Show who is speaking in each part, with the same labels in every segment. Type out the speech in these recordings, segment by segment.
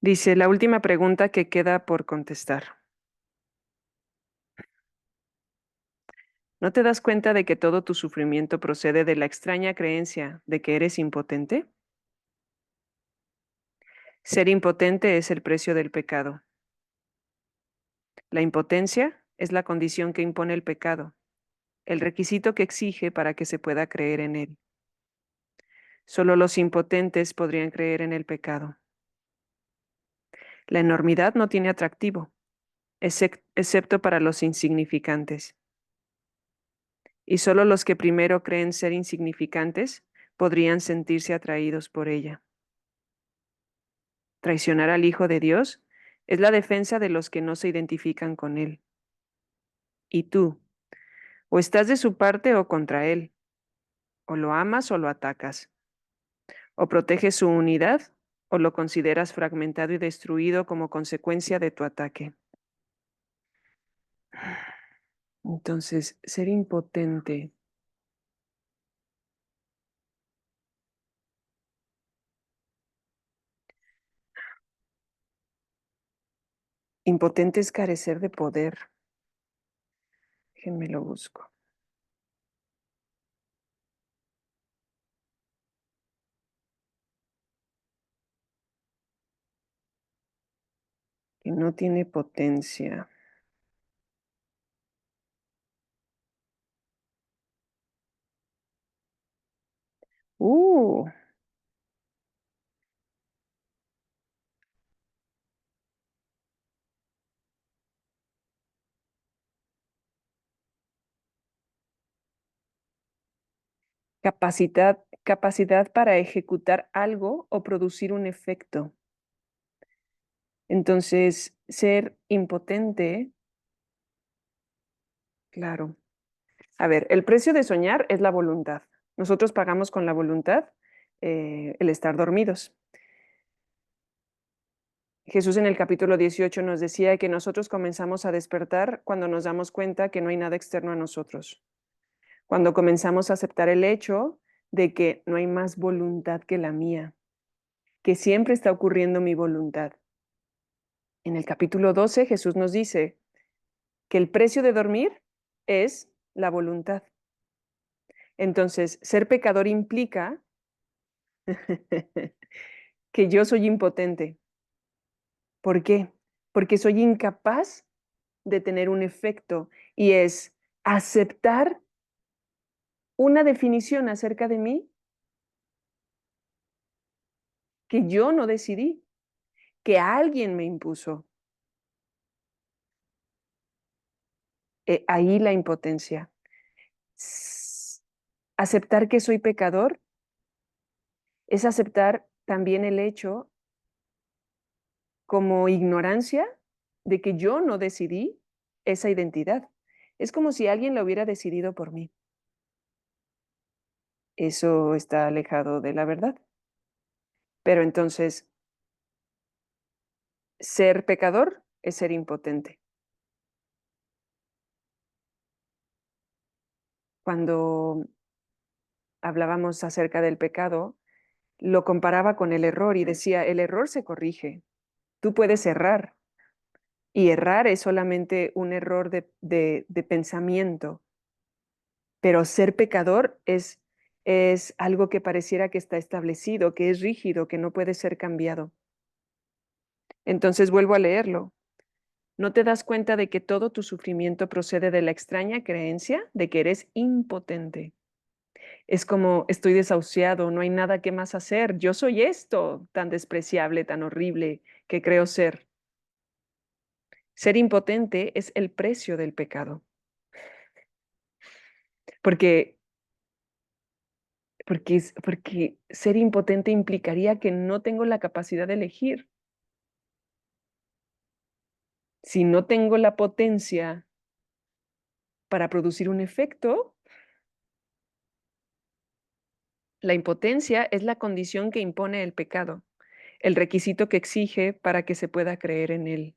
Speaker 1: Dice, la última pregunta que queda por contestar. ¿No te das cuenta de que todo tu sufrimiento procede de la extraña creencia de que eres impotente? Ser impotente es el precio del pecado. La impotencia es la condición que impone el pecado, el requisito que exige para que se pueda creer en él. Solo los impotentes podrían creer en el pecado. La enormidad no tiene atractivo, excepto para los insignificantes. Y solo los que primero creen ser insignificantes podrían sentirse atraídos por ella. Traicionar al Hijo de Dios es la defensa de los que no se identifican con Él. Y tú, o estás de su parte o contra Él, o lo amas o lo atacas, o proteges su unidad o lo consideras fragmentado y destruido como consecuencia de tu ataque. Entonces, ser impotente. Impotente es carecer de poder. Déjenme lo busco. Que no tiene potencia. Uh, capacidad para ejecutar algo o producir un efecto. Entonces, ser impotente, claro. A ver, el precio de soñar es la voluntad. Nosotros pagamos con la voluntad el estar dormidos. Jesús en el capítulo 18 nos decía que nosotros comenzamos a despertar cuando nos damos cuenta que no hay nada externo a nosotros. Cuando comenzamos a aceptar el hecho de que no hay más voluntad que la mía, que siempre está ocurriendo mi voluntad. En el capítulo 12 Jesús nos dice que el precio de dormir es la voluntad. Entonces, ser pecador implica que yo soy impotente. ¿Por qué? Porque soy incapaz de tener un efecto y es aceptar una definición acerca de mí que yo no decidí, que alguien me impuso. Ahí la impotencia. Aceptar que soy pecador es aceptar también el hecho como ignorancia de que yo no decidí esa identidad. Es como si alguien lo hubiera decidido por mí. Eso está alejado de la verdad. Pero entonces, ser pecador es ser impotente. Cuando hablábamos acerca del pecado, lo comparaba con el error y decía, el error se corrige. Tú puedes errar y errar es solamente un error de pensamiento, pero ser pecador es algo que pareciera que está establecido, que es rígido, que no puede ser cambiado. Entonces vuelvo a leerlo. ¿No te das cuenta de que todo tu sufrimiento procede de la extraña creencia de que eres impotente? Es como estoy desahuciado, no hay nada que más hacer. Yo soy esto tan despreciable, tan horrible que creo ser. Ser impotente es el precio del pecado. Porque, porque ser impotente implicaría que no tengo la capacidad de elegir. Si no tengo la potencia para producir un efecto, la impotencia es la condición que impone el pecado, el requisito que exige para que se pueda creer en él.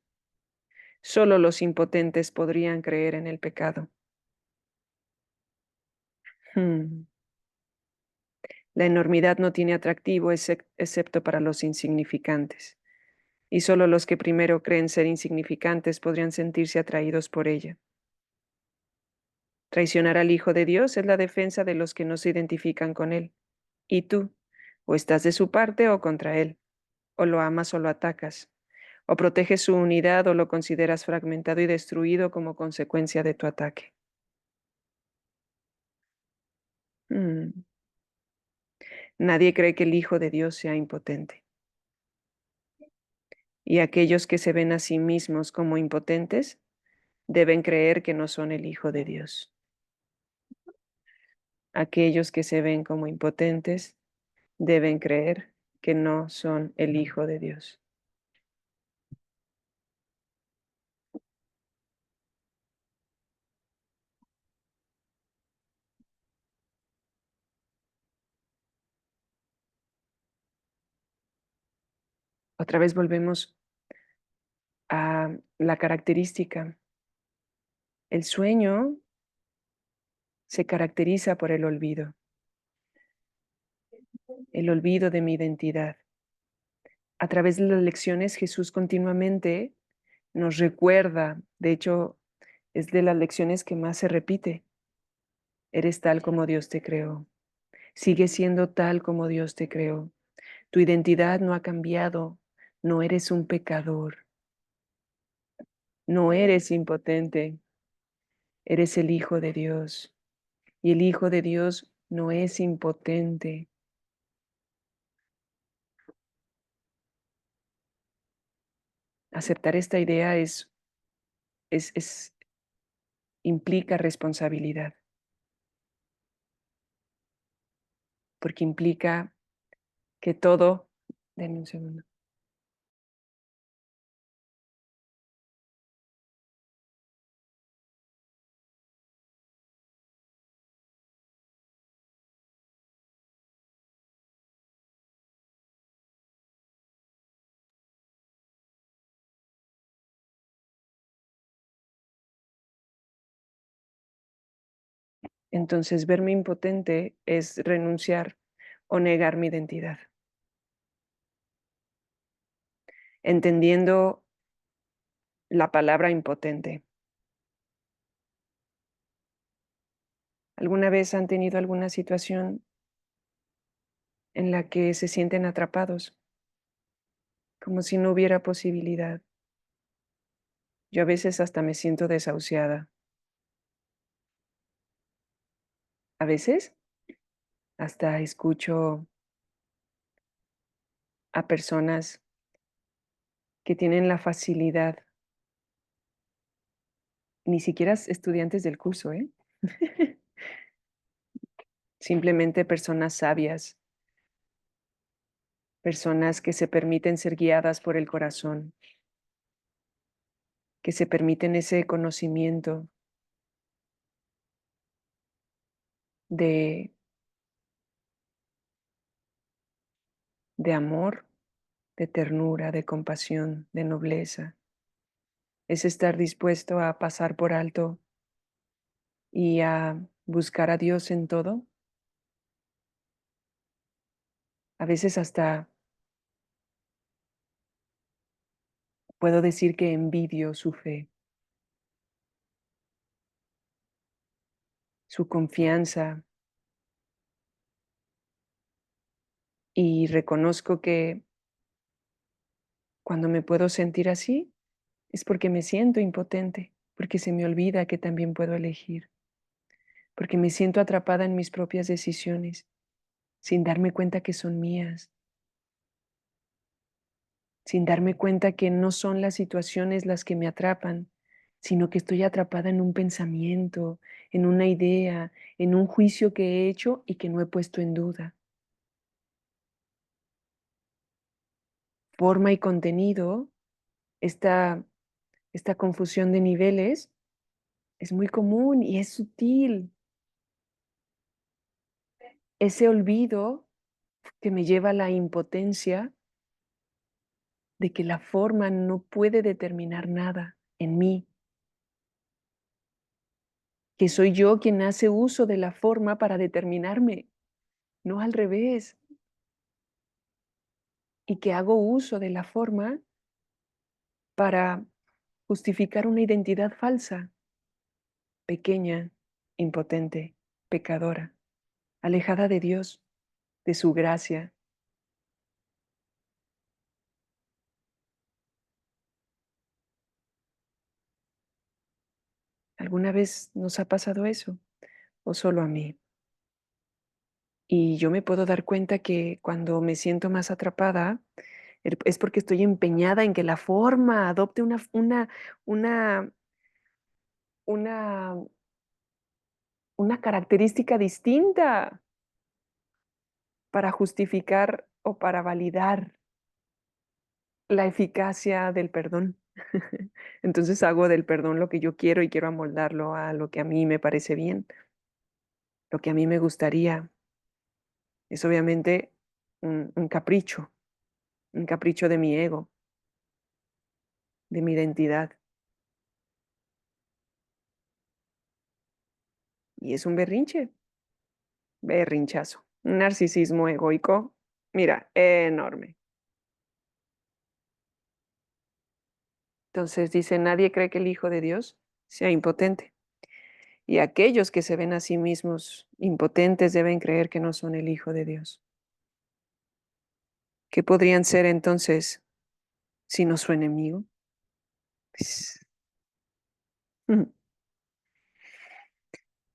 Speaker 1: Solo los impotentes podrían creer en el pecado. Hmm. La enormidad no tiene atractivo excepto para los insignificantes. y solo los que primero creen ser insignificantes podrían sentirse atraídos por ella. Traicionar al Hijo de Dios es la defensa de los que no se identifican con Él. ¿Y tú? O estás de su parte o contra Él, o lo amas o lo atacas, o proteges su unidad o lo consideras fragmentado y destruido como consecuencia de tu ataque. Mm. Nadie cree que el Hijo de Dios sea impotente. Y aquellos que se ven a sí mismos como impotentes deben creer que no son el Hijo de Dios. Aquellos que se ven como impotentes deben creer que no son el Hijo de Dios. Otra vez volvemos a la característica. El sueño se caracteriza por el olvido de mi identidad. A través de las lecciones, Jesús continuamente nos recuerda, de hecho, es de las lecciones que más se repite. Eres tal como Dios te creó. Sigue siendo tal como Dios te creó. Tu identidad no ha cambiado. No eres un pecador. No eres impotente. Eres el Hijo de Dios. Y el Hijo de Dios no es impotente. Aceptar esta idea es implica responsabilidad, porque implica que todo, denme un segundo. Entonces, verme impotente es renunciar o negar mi identidad. Entendiendo la palabra impotente. ¿Alguna vez han tenido alguna situación en la que se sienten atrapados, como si no hubiera posibilidad? Yo a veces hasta me siento desahuciada. A veces hasta escucho a personas que tienen la facilidad, ni siquiera estudiantes del curso, ¿eh? Simplemente personas sabias, personas que se permiten ser guiadas por el corazón, que se permiten ese conocimiento de, de amor, de ternura, de compasión, de nobleza. Es estar dispuesto a pasar por alto y a buscar a Dios en todo. A veces hasta puedo decir que envidio su fe, su confianza, y reconozco que cuando me puedo sentir así es porque me siento impotente, porque se me olvida que también puedo elegir, porque me siento atrapada en mis propias decisiones sin darme cuenta que son mías, sin darme cuenta que no son las situaciones las que me atrapan, sino que estoy atrapada en un pensamiento, en una idea, en un juicio que he hecho y que no he puesto en duda. Forma y contenido, esta, esta confusión de niveles es muy común y es sutil. Ese olvido que me lleva a la impotencia de que la forma no puede determinar nada en mí, que soy yo quien hace uso de la forma para determinarme, no al revés, y que hago uso de la forma para justificar una identidad falsa, pequeña, impotente, pecadora, alejada de Dios, de su gracia. ¿Alguna vez nos ha pasado eso? ¿O solo a mí? Y yo me puedo dar cuenta que cuando me siento más atrapada, es porque estoy empeñada en que la forma adopte una, una, una característica distinta para justificar o para validar la eficacia del perdón. Entonces hago del perdón lo que yo quiero y quiero amoldarlo a lo que a mí me parece bien, lo que a mí me gustaría. Es obviamente un capricho de mi ego, de mi identidad. Y es un berrinche, berrinchazo, un narcisismo egoico, mira, enorme. Entonces dice, nadie cree que el Hijo de Dios sea impotente. Y aquellos que se ven a sí mismos impotentes deben creer que no son el Hijo de Dios. ¿Qué podrían ser entonces sino su enemigo? Pues,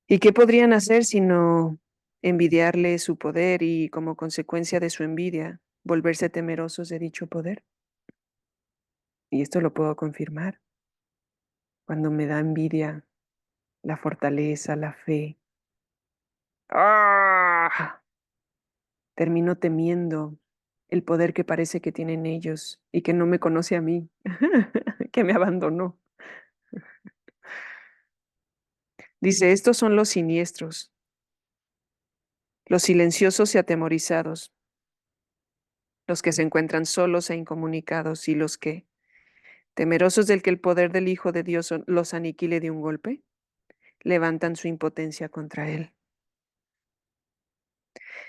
Speaker 1: ¿y qué podrían hacer sino envidiarle su poder y, como consecuencia de su envidia, volverse temerosos de dicho poder? Y esto lo puedo confirmar. Cuando me da envidia la fortaleza, la fe, ¡ah! Termino temiendo el poder que parece que tienen ellos y que no me conoce a mí, que me abandonó. Dice, estos son los siniestros, los silenciosos y atemorizados, los que se encuentran solos e incomunicados y los que, temerosos del que el poder del Hijo de Dios los aniquile de un golpe, levantan su impotencia contra él.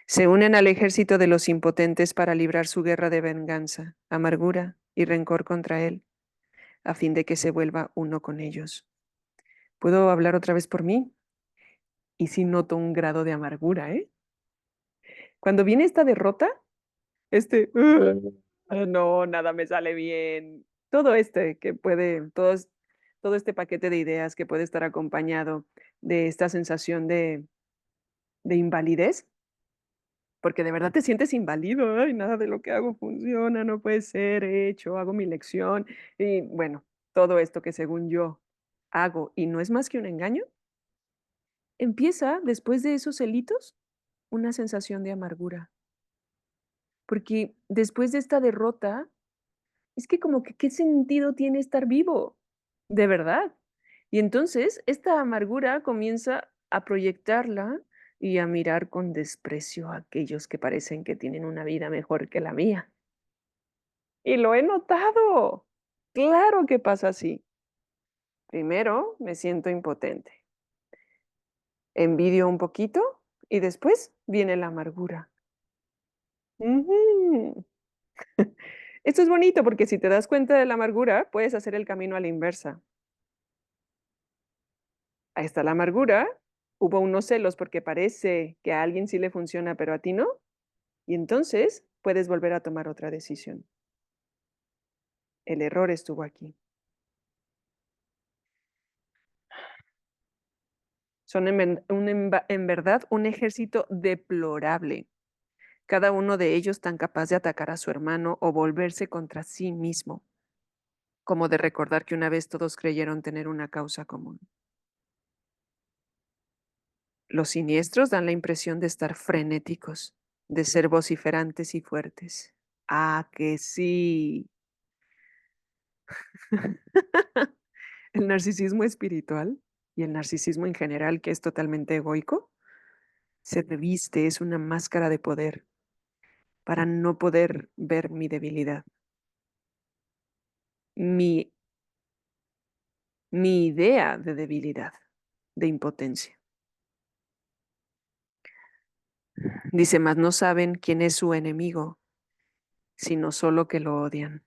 Speaker 1: Se unen al ejército de los impotentes para librar su guerra de venganza, amargura y rencor contra él, a fin de que se vuelva uno con ellos. ¿Puedo hablar otra vez por mí? Y sí noto un grado de amargura, ¿eh? Cuando viene esta derrota, este, no, nada me sale bien. Todo este que puede, todo este paquete de ideas que puede estar acompañado de esta sensación de invalidez, porque de verdad te sientes inválido, ay, nada de lo que hago funciona, no puede ser hecho, hago mi lección y bueno, todo esto que según yo hago y no es más que un engaño, empieza después de esos celitos una sensación de amargura, porque después de esta derrota, es que como que qué sentido tiene estar vivo, de verdad. Y entonces esta amargura comienza a proyectarla y a mirar con desprecio a aquellos que parecen que tienen una vida mejor que la mía. Y lo he notado. Claro que pasa así. Primero me siento impotente, envidio un poquito y después viene la amargura. Ujú. Esto es bonito porque si te das cuenta de la amargura, puedes hacer el camino a la inversa. Ahí está la amargura, hubo unos celos porque parece que a alguien sí le funciona, pero a ti no, y entonces puedes volver a tomar otra decisión. El error estuvo aquí. Son en verdad un ejército deplorable, cada uno de ellos tan capaz de atacar a su hermano o volverse contra sí mismo, como de recordar que una vez todos creyeron tener una causa común. Los siniestros dan la impresión de estar frenéticos, de ser vociferantes y fuertes. Ah, que sí. El narcisismo espiritual y el narcisismo en general, que es totalmente egoico, se reviste, es una máscara de poder para no poder ver mi debilidad, mi, mi idea de debilidad, de impotencia. Dice, mas no saben quién es su enemigo, sino solo que lo odian.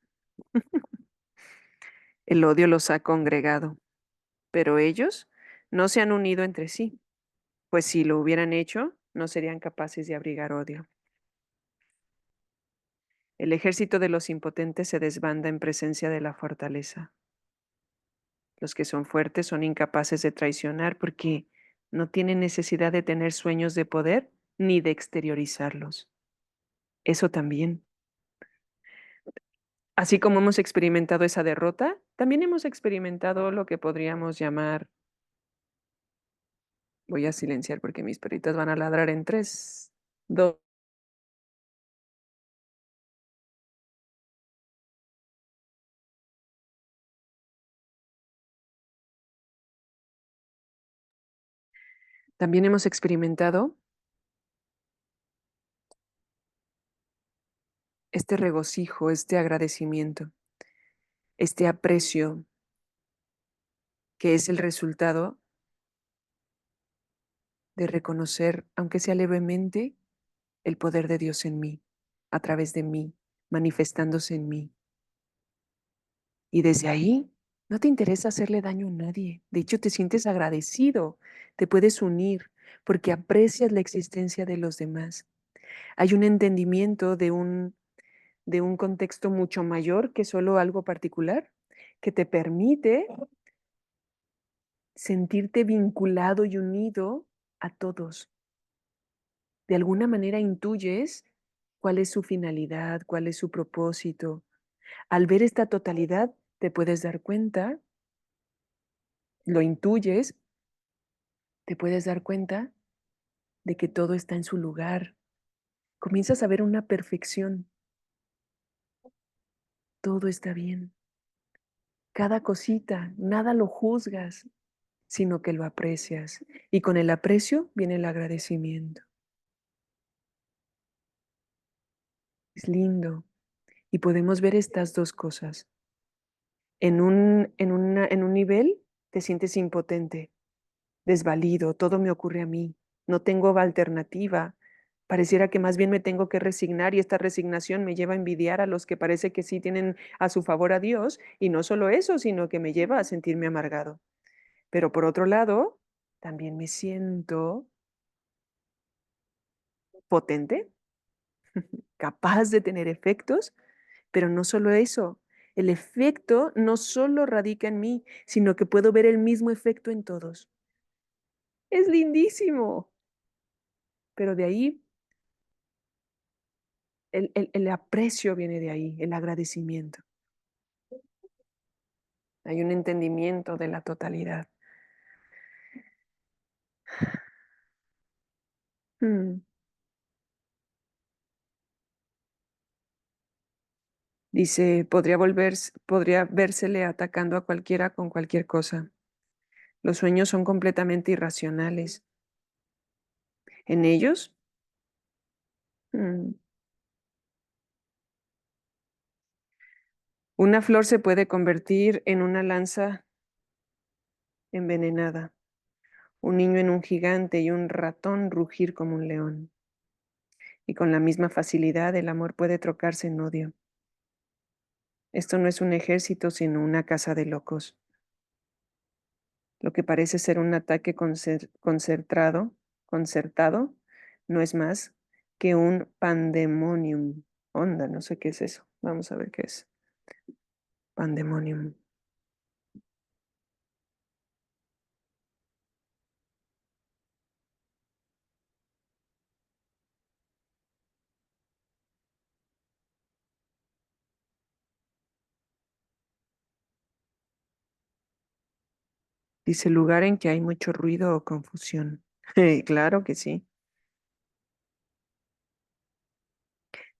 Speaker 1: El odio los ha congregado, pero ellos no se han unido entre sí, pues si lo hubieran hecho, no serían capaces de abrigar odio. El ejército de los impotentes se desbanda en presencia de la fortaleza. Los que son fuertes son incapaces de traicionar porque no tienen necesidad de tener sueños de poder ni de exteriorizarlos. Eso también. Así como hemos experimentado esa derrota, también hemos experimentado lo que podríamos llamar, voy a silenciar porque mis perritas van a ladrar en 3, 2. También hemos experimentado este regocijo, este agradecimiento, este aprecio que es el resultado de reconocer, aunque sea levemente, el poder de Dios en mí, a través de mí, manifestándose en mí. Y desde ahí no te interesa hacerle daño a nadie. De hecho, te sientes agradecido, te puedes unir porque aprecias la existencia de los demás. Hay un entendimiento de un contexto mucho mayor que solo algo particular, que te permite sentirte vinculado y unido a todos. De alguna manera intuyes cuál es su finalidad, cuál es su propósito. Al ver esta totalidad, te puedes dar cuenta, lo intuyes, te puedes dar cuenta de que todo está en su lugar. Comienzas a ver una perfección. Todo está bien. Cada cosita, nada lo juzgas, sino que lo aprecias. Y con el aprecio viene el agradecimiento. Es lindo. Y podemos ver estas dos cosas. En un nivel te sientes impotente, desvalido, todo me ocurre a mí, no tengo alternativa. Pareciera que más bien me tengo que resignar y esta resignación me lleva a envidiar a los que parece que sí tienen a su favor a Dios y no solo eso, sino que me lleva a sentirme amargado. Pero por otro lado, también me siento potente, capaz de tener efectos, pero no solo eso. El efecto no solo radica en mí, sino que puedo ver el mismo efecto en todos. Es lindísimo, pero de ahí el aprecio viene de ahí, el agradecimiento. Hay un entendimiento de la totalidad. Mm. Dice, podría vérsele atacando a cualquiera con cualquier cosa. Los sueños son completamente irracionales. En ellos, mm, una flor se puede convertir en una lanza envenenada, un niño en un gigante y un ratón rugir como un león. Y con la misma facilidad el amor puede trocarse en odio. Esto no es un ejército, sino una casa de locos. Lo que parece ser un ataque concertado, no es más que un pandemonium. Onda, no sé qué es eso. Vamos a ver qué es. Pandemonium. Dice lugar en que hay mucho ruido o confusión. Claro que sí.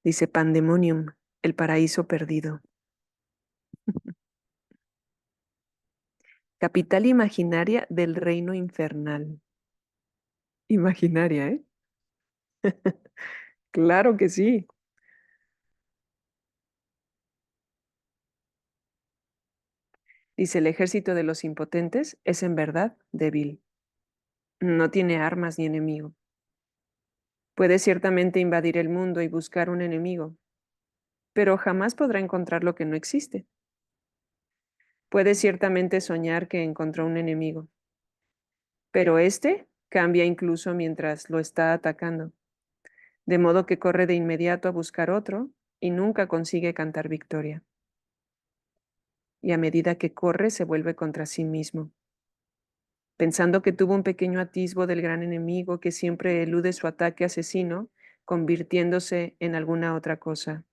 Speaker 1: Dice pandemonium, el paraíso perdido. Capital imaginaria del reino infernal. Imaginaria, ¿eh? Claro que sí. Dice, el ejército de los impotentes es en verdad débil. No tiene armas ni enemigo. Puede ciertamente invadir el mundo y buscar un enemigo, pero jamás podrá encontrar lo que no existe. Puede ciertamente soñar que encontró un enemigo, pero este cambia incluso mientras lo está atacando, de modo que corre de inmediato a buscar otro y nunca consigue cantar victoria. Y a medida que corre se vuelve contra sí mismo, pensando que tuvo un pequeño atisbo del gran enemigo que siempre elude su ataque asesino, convirtiéndose en alguna otra cosa.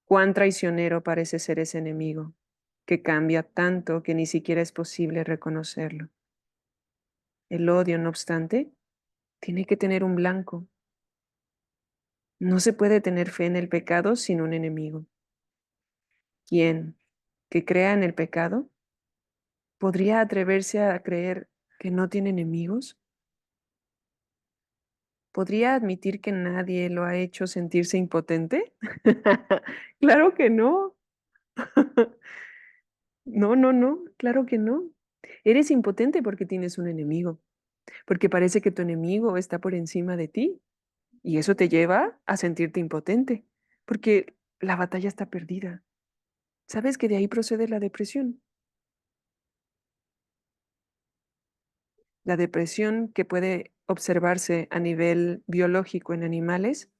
Speaker 1: Cuán traicionero parece ser ese enemigo, que cambia tanto que ni siquiera es posible reconocerlo. El odio, no obstante, tiene que tener un blanco. No se puede tener fe en el pecado sin un enemigo. ¿Quién, que crea en el pecado, podría atreverse a creer que no tiene enemigos? ¿Podría admitir que nadie lo ha hecho sentirse impotente? Claro que no. No, no, no, claro que no. Eres impotente porque tienes un enemigo, porque parece que tu enemigo está por encima de ti y eso te lleva a sentirte impotente, porque la batalla está perdida. ¿Sabes que de ahí procede la depresión? La depresión que puede observarse a nivel biológico en animales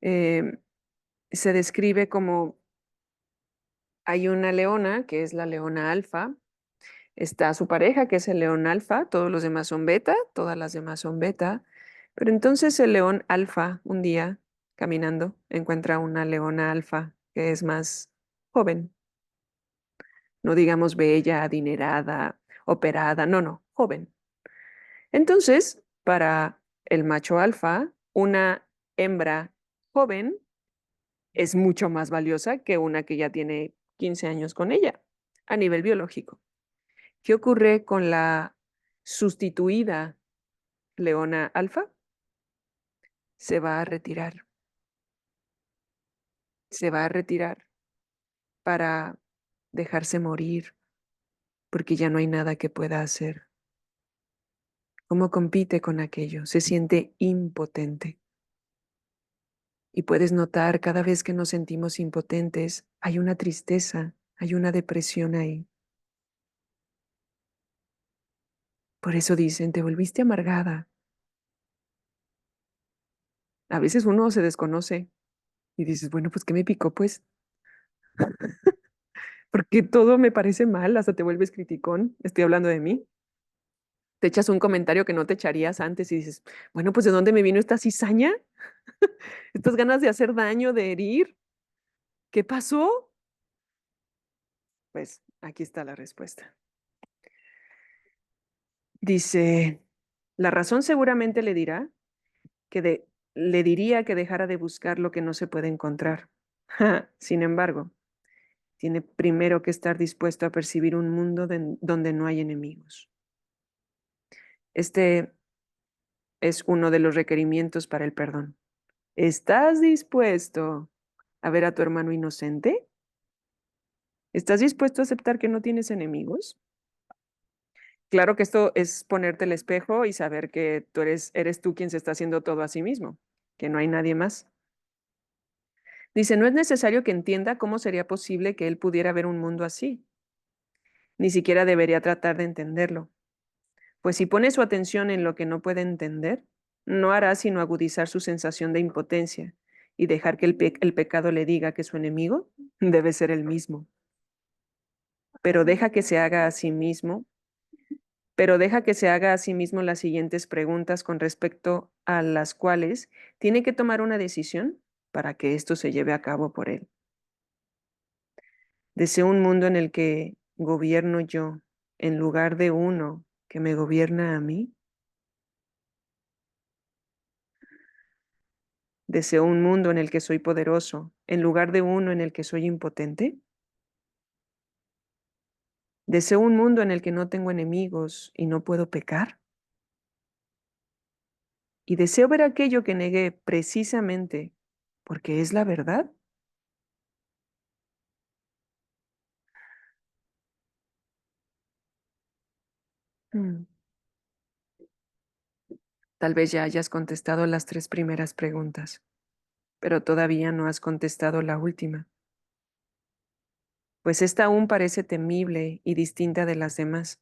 Speaker 1: em, se describe como hay una leona, que es la leona alfa, está su pareja, que es el león alfa, todos los demás son beta, todas las demás son beta, pero entonces el león alfa un día caminando encuentra una leona alfa que es más joven, no digamos bella, adinerada, operada, no, no, joven. Entonces, para el macho alfa, una hembra joven es mucho más valiosa que una que ya tiene 15 años con ella a nivel biológico. ¿Qué ocurre con la sustituida leona alfa? Se va a retirar, se va a retirar para dejarse morir porque ya no hay nada que pueda hacer. ¿Cómo compite con aquello? Se siente impotente. Y puedes notar cada vez que nos sentimos impotentes, hay una tristeza, hay una depresión ahí. Por eso dicen, te volviste amargada. A veces uno se desconoce y dices, bueno, pues ¿qué me picó? Pues porque todo me parece mal, hasta te vuelves criticón. Estoy hablando de mí. Te echas un comentario que no te echarías antes y dices, bueno, pues ¿de dónde me vino esta cizaña? Estas ganas de hacer daño, de herir. ¿Qué pasó? Pues aquí está la respuesta. Dice, la razón seguramente le diría que dejara de buscar lo que no se puede encontrar. Sin embargo, tiene primero que estar dispuesto a percibir un mundo donde no hay enemigos. Este es uno de los requerimientos para el perdón. ¿Estás dispuesto a ver a tu hermano inocente? ¿Estás dispuesto a aceptar que no tienes enemigos? Claro que esto es ponerte el espejo y saber que eres tú quien se está haciendo todo a sí mismo, que no hay nadie más. Dice, no es necesario que entienda cómo sería posible que él pudiera ver un mundo así. Ni siquiera debería tratar de entenderlo. Pues si pone su atención en lo que no puede entender, no hará sino agudizar su sensación de impotencia y dejar que el pecado le diga que su enemigo debe ser el mismo. Pero deja que se haga a sí mismo, pero deja que se haga a sí mismo las siguientes preguntas con respecto a las cuales tiene que tomar una decisión para que esto se lleve a cabo por él. Deseo un mundo en el que gobierno yo en lugar de uno que me gobierna a mí. Deseo un mundo en el que soy poderoso en lugar de uno en el que soy impotente. Deseo un mundo en el que no tengo enemigos y no puedo pecar. Y deseo ver aquello que negué precisamente porque es la verdad. Mm. Tal vez ya hayas contestado las tres primeras preguntas, pero todavía no has contestado la última. pues esta aún parece temible y distinta de las demás.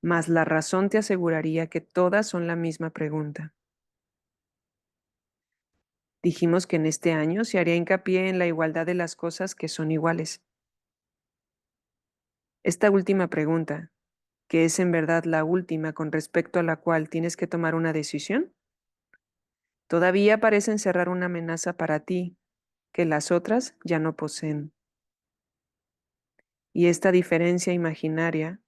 Speaker 1: Mas la razón te aseguraría que todas son la misma pregunta. Dijimos que en este año se haría hincapié en la igualdad de las cosas que son iguales. Esta última pregunta, que es en verdad la última con respecto a la cual tienes que tomar una decisión, todavía parece encerrar una amenaza para ti que las otras ya no poseen. Y esta diferencia imaginaria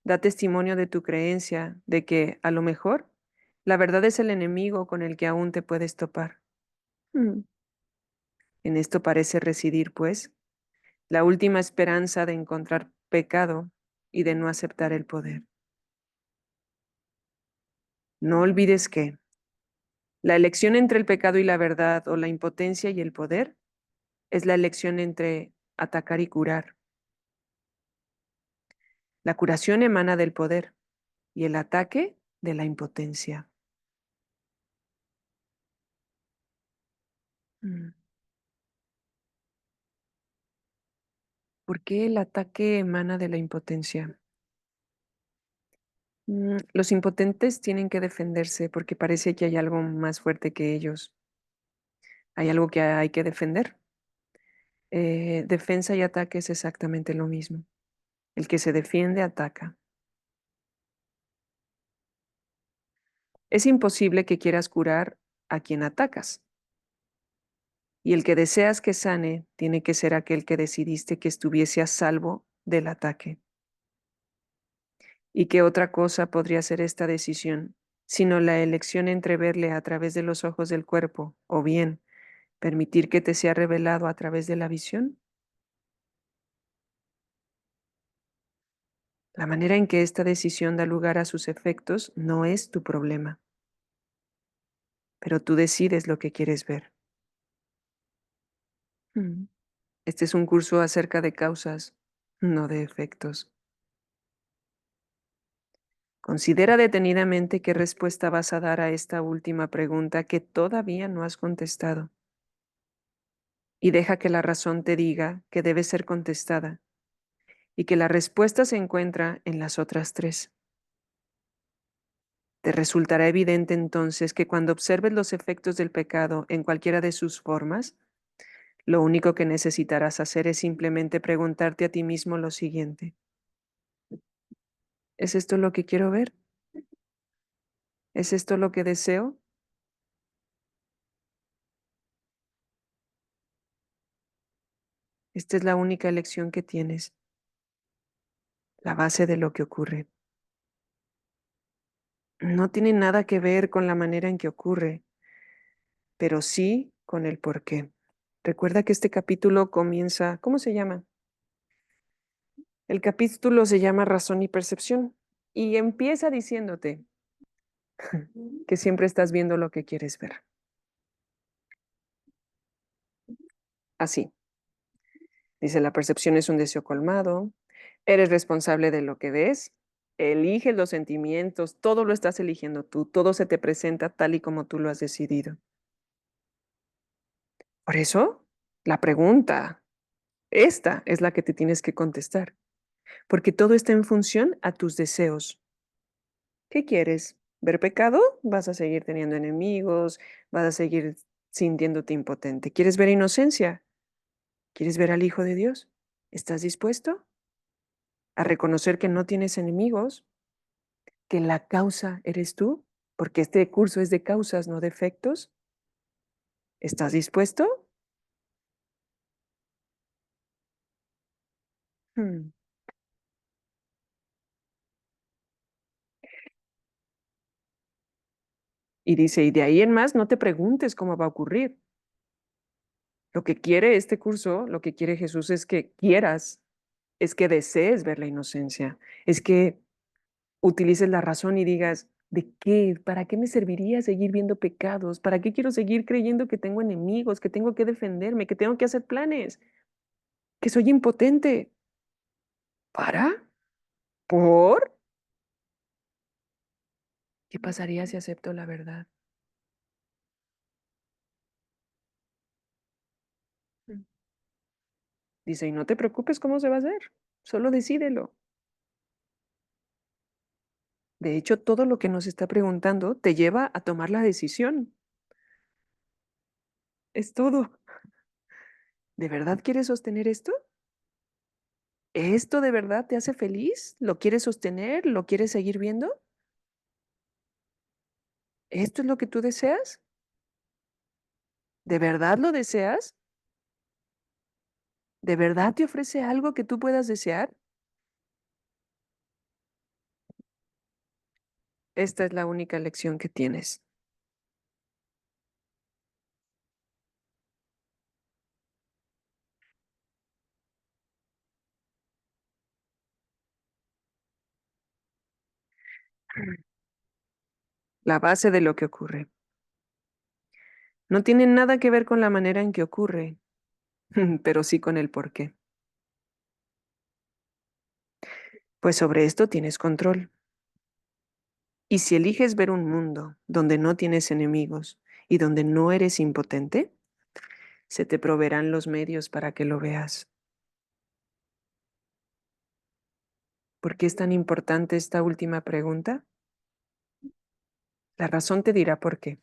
Speaker 1: da testimonio de tu creencia de que, a lo mejor, la verdad es el enemigo con el que aún te puedes topar. Mm. En esto parece residir, pues, la última esperanza de encontrar pecado y de no aceptar el poder. No olvides que la elección entre el pecado y la verdad o la impotencia y el poder es la elección entre atacar y curar. La curación emana del poder y el ataque de la impotencia. Mm. ¿Por qué el ataque emana de la impotencia? Los impotentes tienen que defenderse porque parece que hay algo más fuerte que ellos. Hay algo que hay que defender. Defensa y ataque es exactamente lo mismo. El que se defiende ataca. Es imposible que quieras curar a quien atacas. Y el que deseas que sane tiene que ser aquel que decidiste que estuviese a salvo del ataque. ¿Y qué otra cosa podría ser esta decisión, sino la elección entre verle a través de los ojos del cuerpo o bien permitir que te sea revelado a través de la visión? La manera en que esta decisión da lugar a sus efectos no es tu problema, pero tú decides lo que quieres ver. Mm. Este es un curso acerca de causas, no de efectos. Considera detenidamente qué respuesta vas a dar a esta última pregunta que todavía no has contestado y deja que la razón te diga que debe ser contestada y que la respuesta se encuentra en las otras tres. Te resultará evidente entonces que cuando observes los efectos del pecado en cualquiera de sus formas, lo único que necesitarás hacer es simplemente preguntarte a ti mismo lo siguiente: ¿es esto lo que quiero ver? ¿Es esto lo que deseo? Esta es la única elección que tienes, la base de lo que ocurre. No tiene nada que ver con la manera en que ocurre, pero sí con el por qué. Recuerda que este capítulo comienza, ¿cómo se llama? El capítulo se llama Razón y Percepción y empieza diciéndote que siempre estás viendo lo que quieres ver. Así, dice, la percepción es un deseo colmado, eres responsable de lo que ves, eliges los sentimientos, todo lo estás eligiendo tú, todo se te presenta tal y como tú lo has decidido. Por eso, la pregunta, esta es la que te tienes que contestar, porque todo está en función a tus deseos. ¿Qué quieres? ¿Ver pecado? Vas a seguir teniendo enemigos, vas a seguir sintiéndote impotente. ¿Quieres ver inocencia? ¿Quieres ver al Hijo de Dios? ¿Estás dispuesto a reconocer que no tienes enemigos, que la causa eres tú? Porque este curso es de causas, no de efectos. ¿Estás dispuesto? Hmm. Y dice, y de ahí en más, no te preguntes cómo va a ocurrir. Lo que quiere este curso, lo que quiere Jesús es que quieras, es que desees ver la inocencia, es que utilices la razón y digas, ¿de qué? ¿Para qué me serviría seguir viendo pecados? ¿Para qué quiero seguir creyendo que tengo enemigos, que tengo que defenderme, que tengo que hacer planes, que soy impotente? ¿Para? ¿Por? ¿Qué pasaría si acepto la verdad? Mm. Dice, y no te preocupes cómo se va a hacer, solo decídelo. De hecho, todo lo que nos está preguntando te lleva a tomar la decisión. Es todo. ¿De verdad quieres sostener esto? ¿Esto de verdad te hace feliz? ¿Lo quieres sostener? ¿Lo quieres seguir viendo? ¿Esto es lo que tú deseas? ¿De verdad lo deseas? ¿De verdad te ofrece algo que tú puedas desear? Esta es la única lección que tienes. La base de lo que ocurre. No tiene nada que ver con la manera en que ocurre, pero sí con el por qué. Pues sobre esto tienes control. Y si eliges ver un mundo donde no tienes enemigos y donde no eres impotente, se te proveerán los medios para que lo veas. ¿Por qué es tan importante esta última pregunta? La razón te dirá por qué.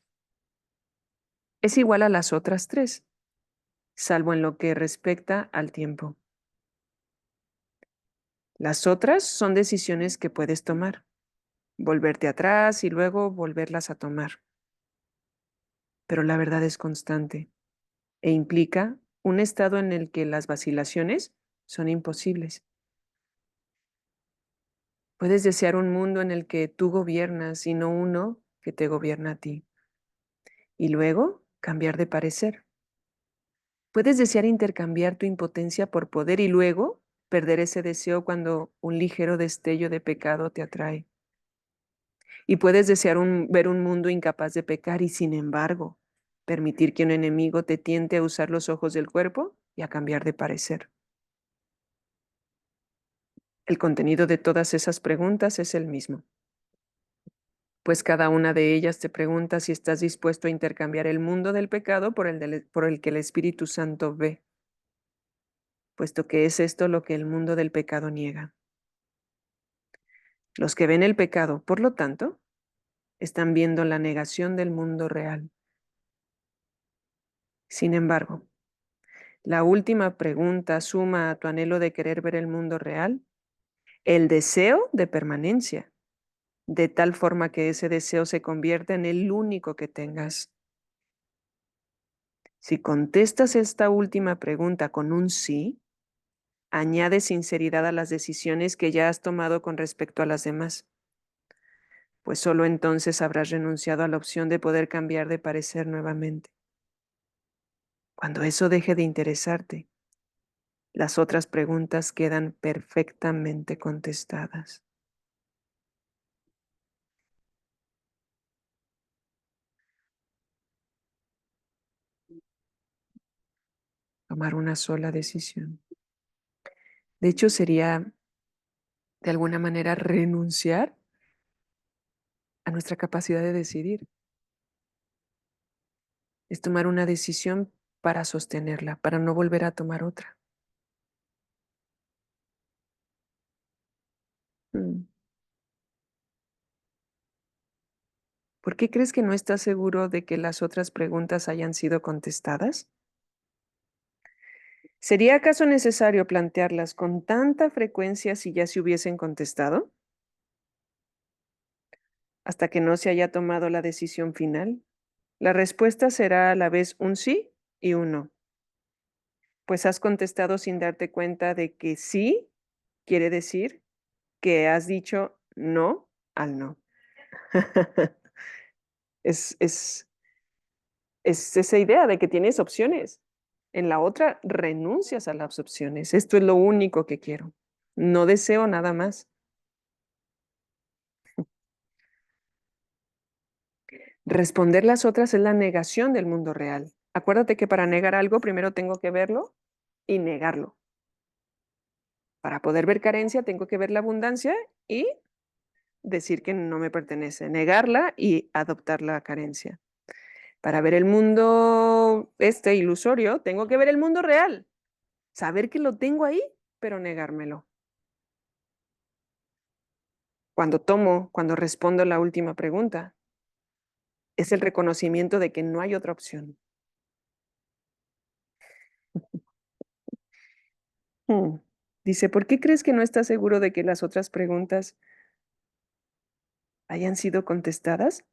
Speaker 1: Es igual a las otras tres, salvo en lo que respecta al tiempo. Las otras son decisiones que puedes tomar, volverte atrás y luego volverlas a tomar. Pero la verdad es constante e implica un estado en el que las vacilaciones son imposibles. Puedes desear un mundo en el que tú gobiernas y no uno que te gobierna a ti. Y luego cambiar de parecer. Puedes desear intercambiar tu impotencia por poder y luego perder ese deseo cuando un ligero destello de pecado te atrae. Y puedes desear ver un mundo incapaz de pecar y sin embargo permitir que un enemigo te tiente a usar los ojos del cuerpo y a cambiar de parecer. El contenido de todas esas preguntas es el mismo, pues cada una de ellas te pregunta si estás dispuesto a intercambiar el mundo del pecado por el que el Espíritu Santo ve, puesto que es esto lo que el mundo del pecado niega. Los que ven el pecado, por lo tanto, están viendo la negación del mundo real. Sin embargo, la última pregunta suma a tu anhelo de querer ver el mundo real el deseo de permanencia, de tal forma que ese deseo se convierta en el único que tengas. Si contestas esta última pregunta con un sí, añade sinceridad a las decisiones que ya has tomado con respecto a las demás, pues solo entonces habrás renunciado a la opción de poder cambiar de parecer nuevamente. Cuando eso deje de interesarte, las otras preguntas quedan perfectamente contestadas. Tomar una sola decisión. De hecho, sería de alguna manera renunciar a nuestra capacidad de decidir. Es tomar una decisión para sostenerla, para no volver a tomar otra. Mm. ¿Por qué crees que no estás seguro de que las otras preguntas hayan sido contestadas? ¿Sería acaso necesario plantearlas con tanta frecuencia si ya se hubiesen contestado? Hasta que no se haya tomado la decisión final. La respuesta será a la vez un sí y un no, pues has contestado sin darte cuenta de que sí quiere decir que has dicho no al no. es, es, es esa idea de que tienes opciones. En la otra renuncias a las opciones. Esto es lo único que quiero. No deseo nada más. Responder las otras es la negación del mundo real. Acuérdate que para negar algo primero tengo que verlo y negarlo. Para poder ver carencia tengo que ver la abundancia y decir que no me pertenece, negarla y adoptar la carencia. Para ver el mundo este ilusorio tengo que ver el mundo real, saber que lo tengo ahí, pero negármelo. Cuando respondo la última pregunta, es el reconocimiento de que no hay otra opción. Hmm. Dice, ¿por qué crees que no estás seguro de que las otras preguntas hayan sido contestadas?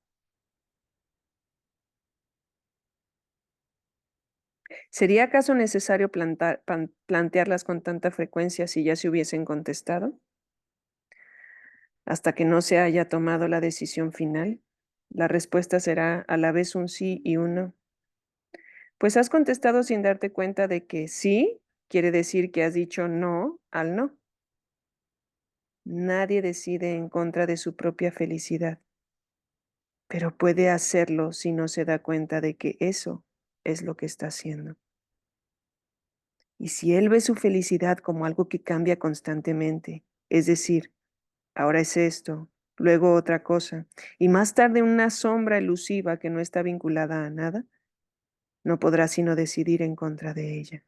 Speaker 1: ¿Sería acaso necesario plantearlas con tanta frecuencia si ya se hubiesen contestado? Hasta que no se haya tomado la decisión final, la respuesta será a la vez un sí y un no. Pues has contestado sin darte cuenta de que sí quiere decir que has dicho no al no. Nadie decide en contra de su propia felicidad, pero puede hacerlo si no se da cuenta de que eso es lo que está haciendo. Y si él ve su felicidad como algo que cambia constantemente, es decir, ahora es esto, luego otra cosa, y más tarde una sombra elusiva que no está vinculada a nada, no podrá sino decidir en contra de ella.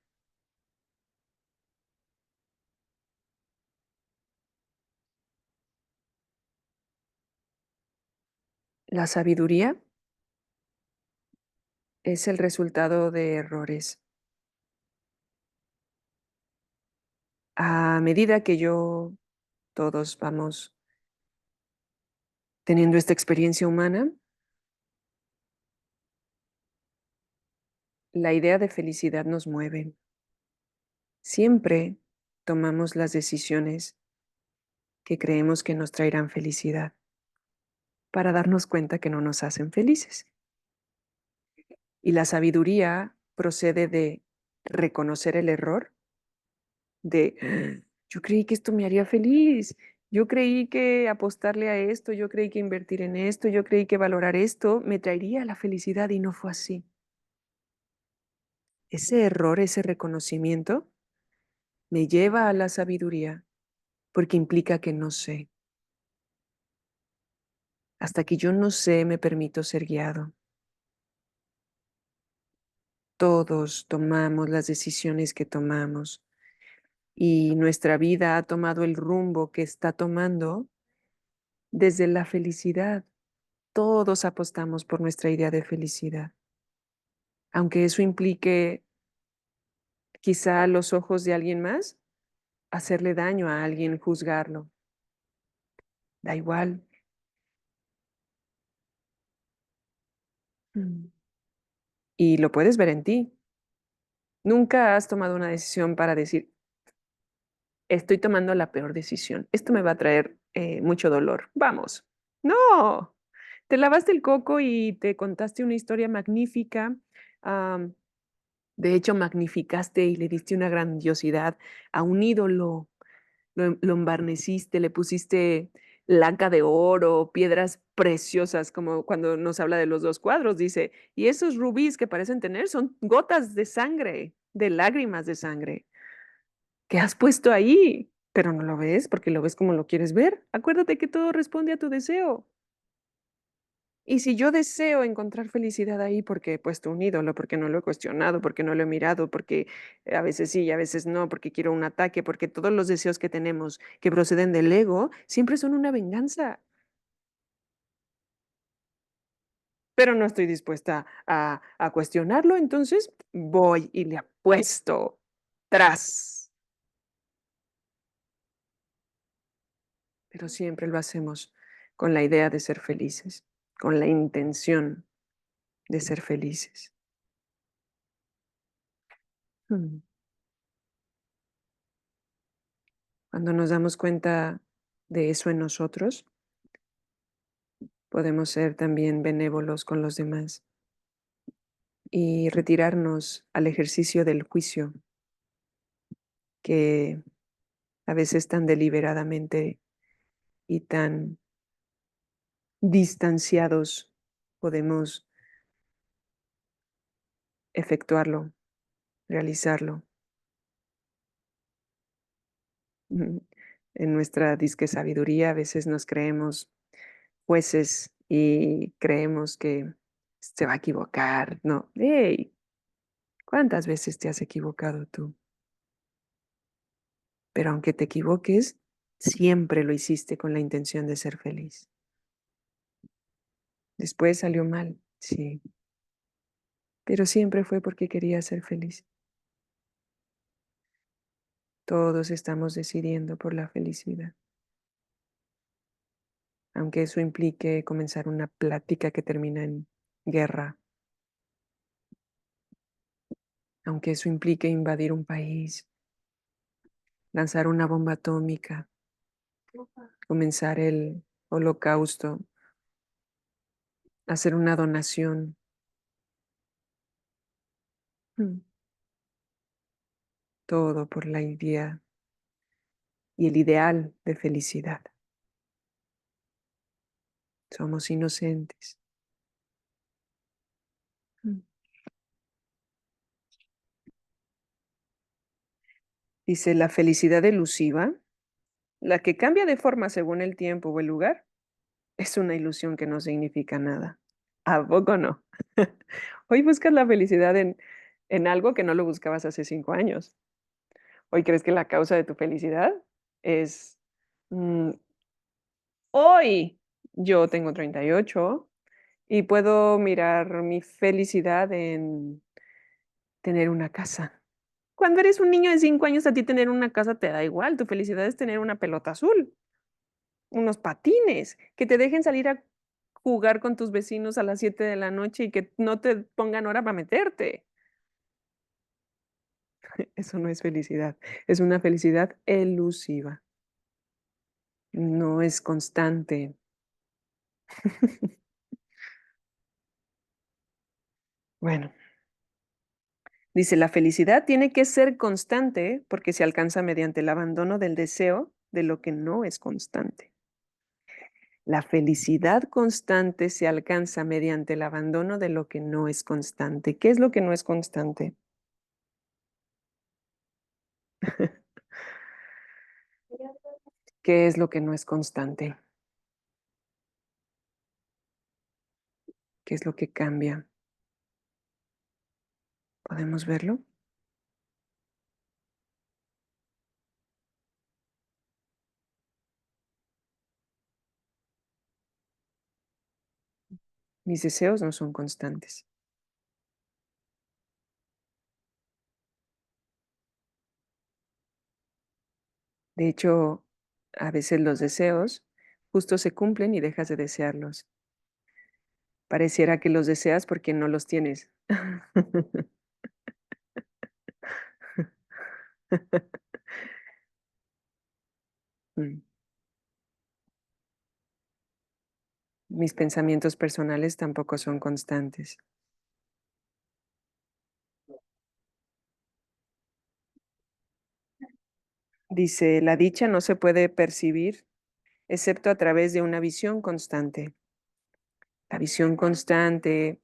Speaker 1: La sabiduría es el resultado de errores. A medida que todos vamos teniendo esta experiencia humana, la idea de felicidad nos mueve. Siempre tomamos las decisiones que creemos que nos traerán felicidad para darnos cuenta que no nos hacen felices. Y la sabiduría procede de reconocer el error, de yo creí que esto me haría feliz, yo creí que apostarle a esto, yo creí que invertir en esto, yo creí que valorar esto me traería la felicidad y no fue así. Ese error, ese reconocimiento, me lleva a la sabiduría porque implica que no sé. Hasta que yo no sé, me permito ser guiado. Todos tomamos las decisiones que tomamos y nuestra vida ha tomado el rumbo que está tomando desde la felicidad. Todos apostamos por nuestra idea de felicidad, aunque eso implique quizá a los ojos de alguien más, hacerle daño a alguien, juzgarlo. Da igual. Mm. Y lo puedes ver en ti. Nunca has tomado una decisión para decir, estoy tomando la peor decisión. Esto me va a traer mucho dolor. Vamos. No. Te lavaste el coco y te contaste una historia magnífica. am, de hecho, magnificaste y le diste una grandiosidad a un ídolo. Lo embarneciste, le pusiste laca de oro, piedras preciosas, como cuando nos habla de los dos cuadros, dice, y esos rubíes que parecen tener son gotas de sangre, de lágrimas de sangre. ¿Qué has puesto ahí? Pero no lo ves porque lo ves como lo quieres ver. Acuérdate que todo responde a tu deseo. Y si yo deseo encontrar felicidad ahí porque he puesto un ídolo, porque no lo he cuestionado, porque no lo he mirado, porque a veces sí y a veces no, porque quiero un ataque, porque todos los deseos que tenemos que proceden del ego siempre son una venganza, pero no estoy dispuesta a cuestionarlo, entonces voy y le apuesto tras, pero siempre lo hacemos con la idea de ser felices, con la intención de ser felices. Mm. Cuando nos damos cuenta de eso en nosotros, podemos ser también benévolos con los demás y retirarnos al ejercicio del juicio que a veces tan deliberadamente y tan distanciados podemos efectuarlo, realizarlo. Ujú. En nuestra disque sabiduría a veces nos creemos jueces y creemos que se va a equivocar. No, hey, ¿cuántas veces te has equivocado tú? Pero aunque te equivoques, siempre lo hiciste con la intención de ser feliz. Después salió mal, sí, pero siempre fue porque querías ser feliz. Todos estamos decidiendo por la felicidad, aunque eso implique comenzar una plática que termina en guerra, aunque eso implique invadir un país, lanzar una bomba atómica, comenzar el holocausto, hacer una donación. Mm, Todo por la idea y el ideal de felicidad. Somos inocentes. Mm. Dice, la felicidad elusiva, la que cambia de forma según el tiempo o el lugar, es una ilusión que no significa nada. ¿A poco no? Hoy buscas la felicidad en algo que no lo buscabas hace 5 años. Hoy crees que la causa de tu felicidad es, mm, hoy yo tengo 38 y puedo mirar mi felicidad en tener una casa. Cuando eres un niño de 5 años, a ti tener una casa te da igual. Tu felicidad es tener una pelota azul, unos patines, que te dejen salir a jugar con tus vecinos a las 7 de la noche y que no te pongan hora para meterte. Eso no es felicidad, es una felicidad elusiva, no es constante. Bueno, dice, la felicidad tiene que ser constante porque se alcanza mediante el abandono del deseo de lo que no es constante. La felicidad constante se alcanza mediante el abandono de lo que no es constante. ¿Qué es lo que no es constante? ¿Qué es lo que no es constante? ¿Qué es lo que cambia? ¿Podemos verlo? Mis deseos no son constantes. De hecho, a veces los deseos justo se cumplen y dejas de desearlos. Pareciera que los deseas porque no los tienes. Mm. Mis pensamientos personales tampoco son constantes. Dice, la dicha no se puede percibir excepto a través de una visión constante. La visión constante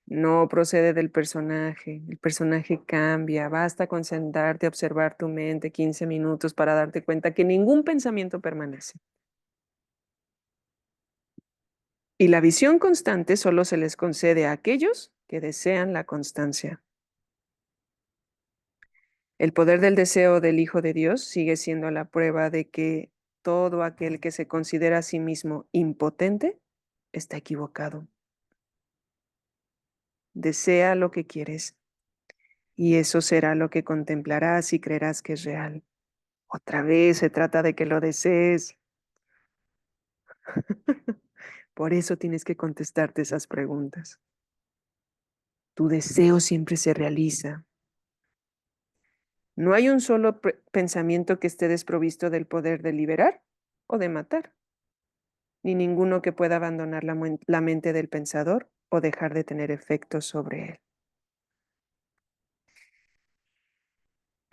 Speaker 1: no procede del personaje. El personaje cambia. Basta con sentarte a observar tu mente 15 minutos para darte cuenta que ningún pensamiento permanece. Y la visión constante solo se les concede a aquellos que desean la constancia. El poder del deseo del Hijo de Dios sigue siendo la prueba de que todo aquel que se considera a sí mismo impotente está equivocado. Desea lo que quieres y eso será lo que contemplarás y creerás que es real. Otra vez se trata de que lo desees. Por eso tienes que contestarte esas preguntas. Tu deseo siempre se realiza. No hay un solo pensamiento que esté desprovisto del poder de liberar o de matar, ni ninguno que pueda abandonar la mente del pensador o dejar de tener efectos sobre él.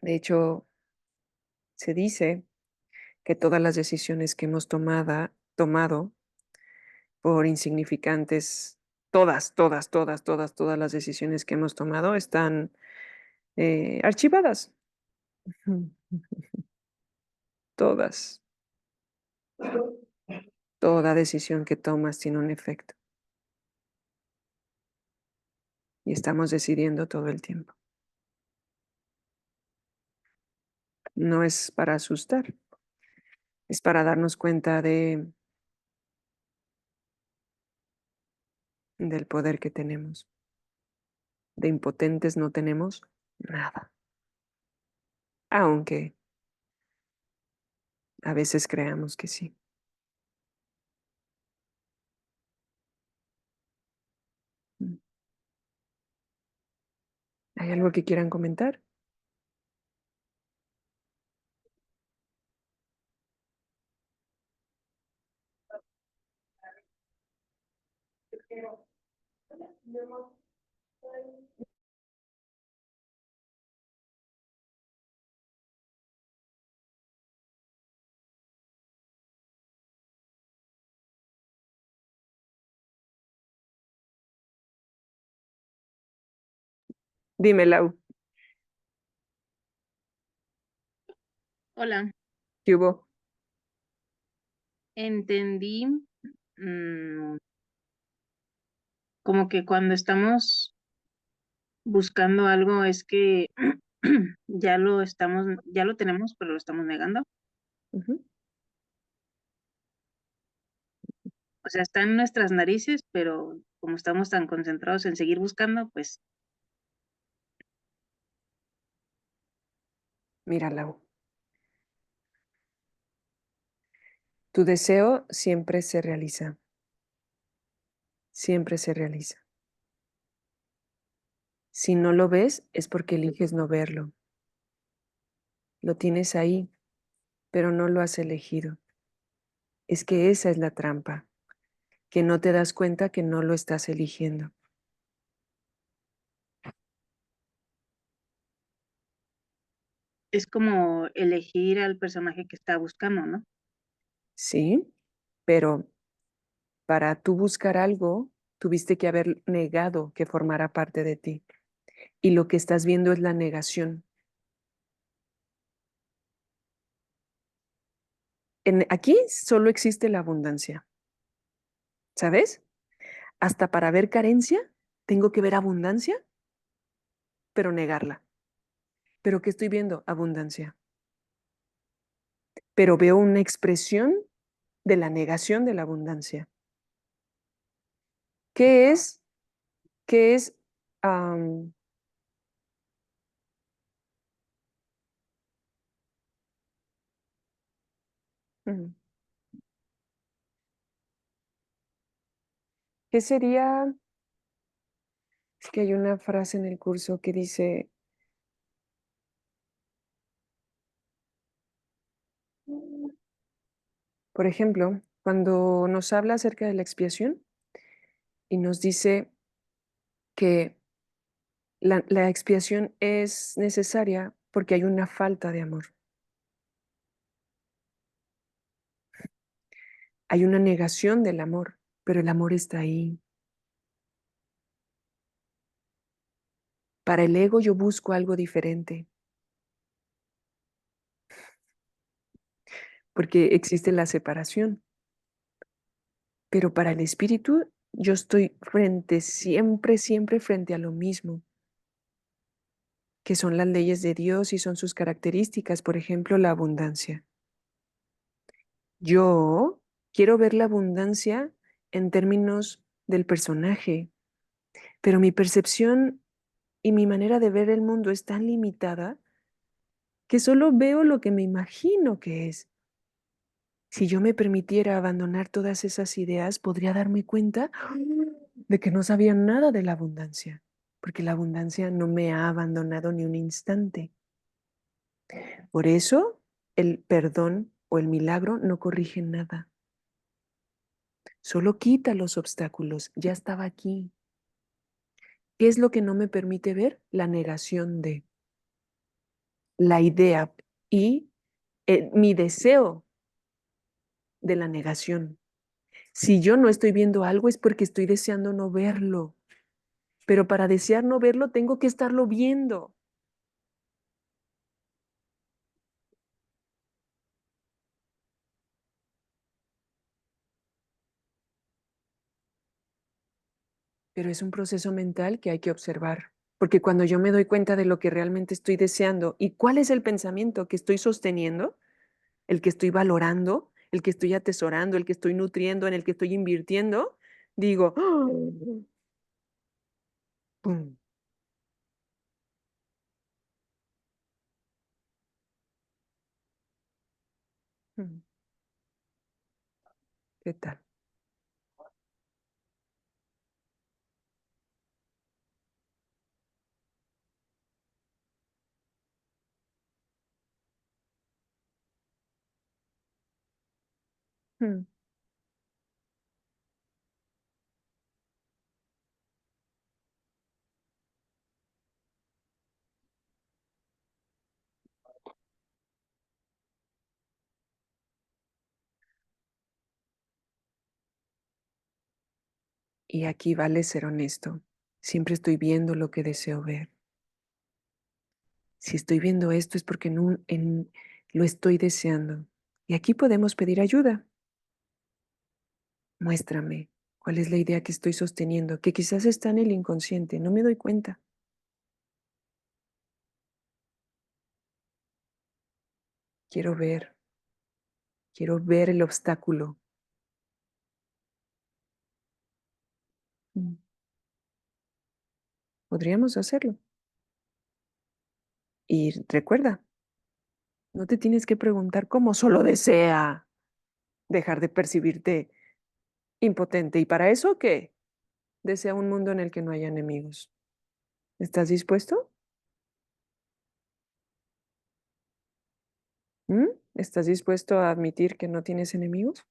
Speaker 1: De hecho, se dice que todas las decisiones que hemos tomado por insignificantes, todas las decisiones que hemos tomado están archivadas. Todas, toda decisión que tomas tiene un efecto y estamos decidiendo todo el tiempo. No es para asustar, es para darnos cuenta del poder que tenemos. De impotentes no tenemos nada, aunque a veces creamos que sí. Mm. ¿Hay algo que quieran comentar? Dime, Lau,
Speaker 2: Hola,
Speaker 1: ¿qué hubo?
Speaker 2: entendí, mm, como que cuando estamos buscando algo es que ya lo tenemos, pero lo estamos negando.
Speaker 1: Ujú.
Speaker 2: O sea, está en nuestras narices, pero como estamos tan concentrados en seguir buscando, pues
Speaker 1: Mira, Lau, tu deseo siempre se realiza. Si no lo ves, es porque eliges no verlo. Lo tienes ahí, pero no lo has elegido. Es que esa es la trampa, que no te das cuenta que no lo estás eligiendo.
Speaker 2: es como elegir al personaje que está buscando, ¿no?
Speaker 1: Sí, pero para tú buscar algo, tuviste que haber negado que formara parte de ti. Y lo que estás viendo es la negación. Aquí solo existe la abundancia, ¿sabes? Hasta para ver carencia, tengo que ver abundancia, pero negarla. ¿Pero qué estoy viendo? Abundancia. Pero veo una expresión de la negación de la abundancia. ¿Qué es? ¿Qué es? am, mm, ¿Qué sería? Es que hay una frase en el curso que dice, por ejemplo, cuando nos habla acerca de la expiación y nos dice que la expiación es necesaria porque hay una falta de amor, hay una negación del amor, pero el amor está ahí. Para el ego yo busco algo diferente, porque existe la separación, pero para el espíritu yo estoy siempre frente a lo mismo, que son las leyes de Dios y son sus características, por ejemplo, la abundancia. Yo quiero ver la abundancia en términos del personaje, pero mi percepción y mi manera de ver el mundo es tan limitada que solo veo lo que me imagino que es. Si yo me permitiera abandonar todas esas ideas, podría darme cuenta de que no sabía nada de la abundancia, porque la abundancia no me ha abandonado ni un instante. Por eso, el perdón o el milagro no corrige nada, solo quita los obstáculos, ya estaba aquí. ¿Qué es lo que no me permite ver? La negación de la idea y mi deseo de la negación. Si yo no estoy viendo algo es porque estoy deseando no verlo, pero para desear no verlo tengo que estarlo viendo. Pero es un proceso mental que hay que observar. Porque cuando yo me doy cuenta de lo que realmente estoy deseando y cuál es el pensamiento que estoy sosteniendo, el que estoy valorando, el que estoy atesorando, el que estoy nutriendo, en el que estoy invirtiendo, digo, ¡ah! ¡Pum! Mm, ¿qué tal? Mm. Y aquí vale ser honesto. Siempre estoy viendo lo que deseo ver. Si estoy viendo esto es porque lo estoy deseando. Y aquí podemos pedir ayuda. Muéstrame cuál es la idea que estoy sosteniendo, que quizás está en el inconsciente, no me doy cuenta. Quiero ver, quiero ver el obstáculo. Mm, podríamos hacerlo. Y recuerda, no te tienes que preguntar cómo, solo desea dejar de percibirte impotente. ¿Y para eso qué? Desea un mundo en el que no haya enemigos. ¿Estás dispuesto? ¿Mm? ¿Estás dispuesto a admitir que no tienes enemigos?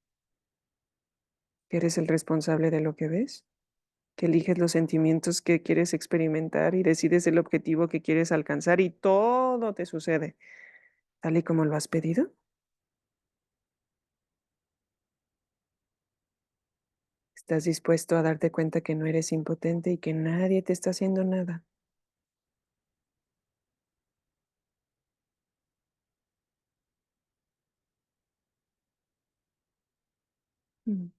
Speaker 1: ¿Que eres el responsable de lo que ves? ¿Que eliges los sentimientos que quieres experimentar y decides el objetivo que quieres alcanzar y todo te sucede tal y como lo has pedido? ¿Estás dispuesto a darte cuenta que no eres impotente y que nadie te está haciendo nada? Mm.